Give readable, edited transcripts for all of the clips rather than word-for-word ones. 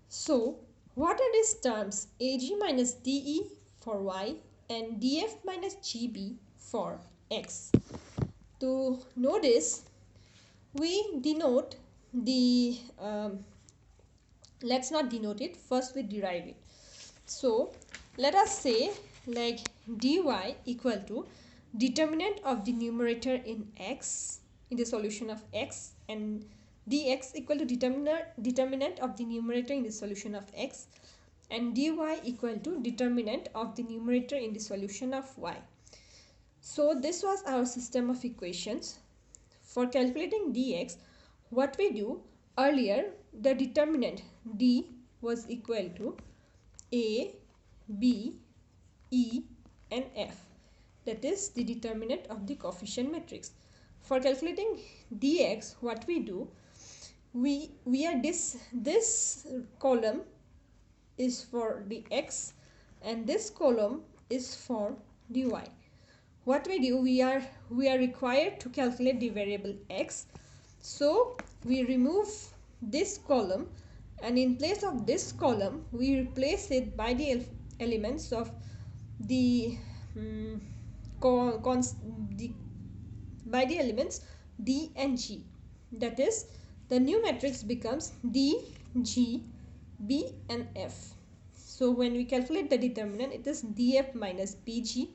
So what are these terms AG minus DE for y and DF minus GB for x? To know this, we denote the let's not denote it, first we derive it. So let us say like dy equal to determinant of the numerator in x, in the solution of x, and dx equal to determinant of the numerator in the solution of x, and dy equal to determinant of the numerator in the solution of y. So this was our system of equations. For calculating dx, what we do earlier, the determinant d was equal to a, b, e and f. That is the determinant of the coefficient matrix. For calculating dx, what we do, we are this column is for the x and this column is for dy. What we do, we are required to calculate the variable x, so we remove this column and in place of this column we replace it by the elements of the by the elements d and g. That is, the new matrix becomes d, g, b and f. So when we calculate the determinant, it is df minus bg.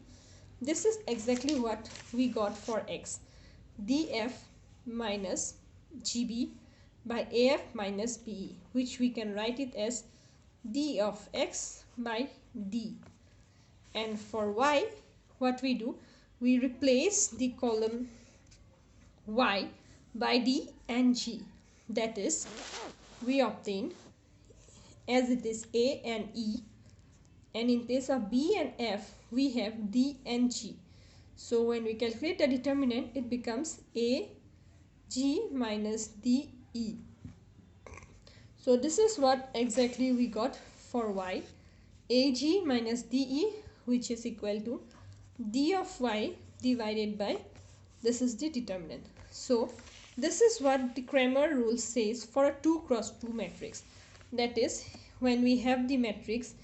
This is exactly what we got for x, df minus gb by af minus be, which we can write it as d of x by d. And for y, what we do, we replace the column y by d and g. That is, we obtain, as it is a and e, and in place of b and f we have d and g. So when we calculate the determinant, it becomes a g minus d e. So this is what exactly we got for y, ag minus de, which is equal to d of y divided by, this is the determinant. So this is what the Cramer rule says for a 2 cross 2 matrix. That is, when we have the matrix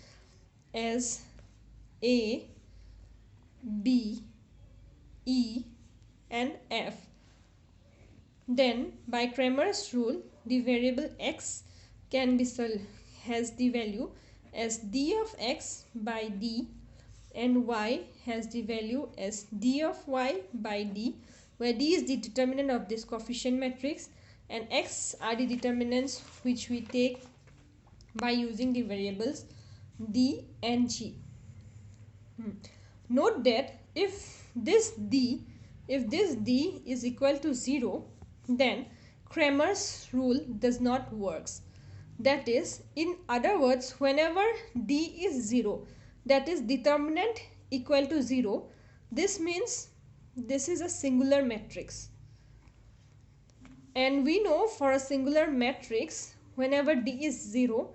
as A, B, E and F, then by Cramer's rule the variable x can be has the value as d of x by d, and y has the value as d of y by d, where d is the determinant of this coefficient matrix and x are the determinants which we take by using the variables d and g. Note that if this d is equal to 0, then Cramer's rule does not works. That is, in other words, whenever d is 0, that is determinant equal to 0, this means this is a singular matrix. And we know for a singular matrix, whenever d is 0,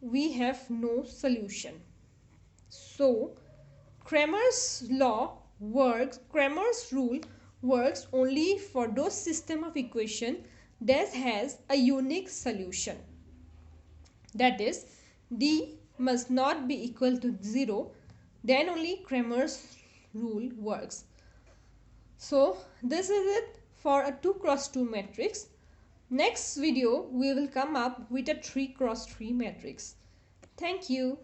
we have no solution. So Cramer's rule works only for those system of equation that has a unique solution. That is, d must not be equal to 0, then only Cramer's rule works. So this is it for a 2 cross 2 matrix. Next video we will come up with a 3 cross 3 matrix. Thank you.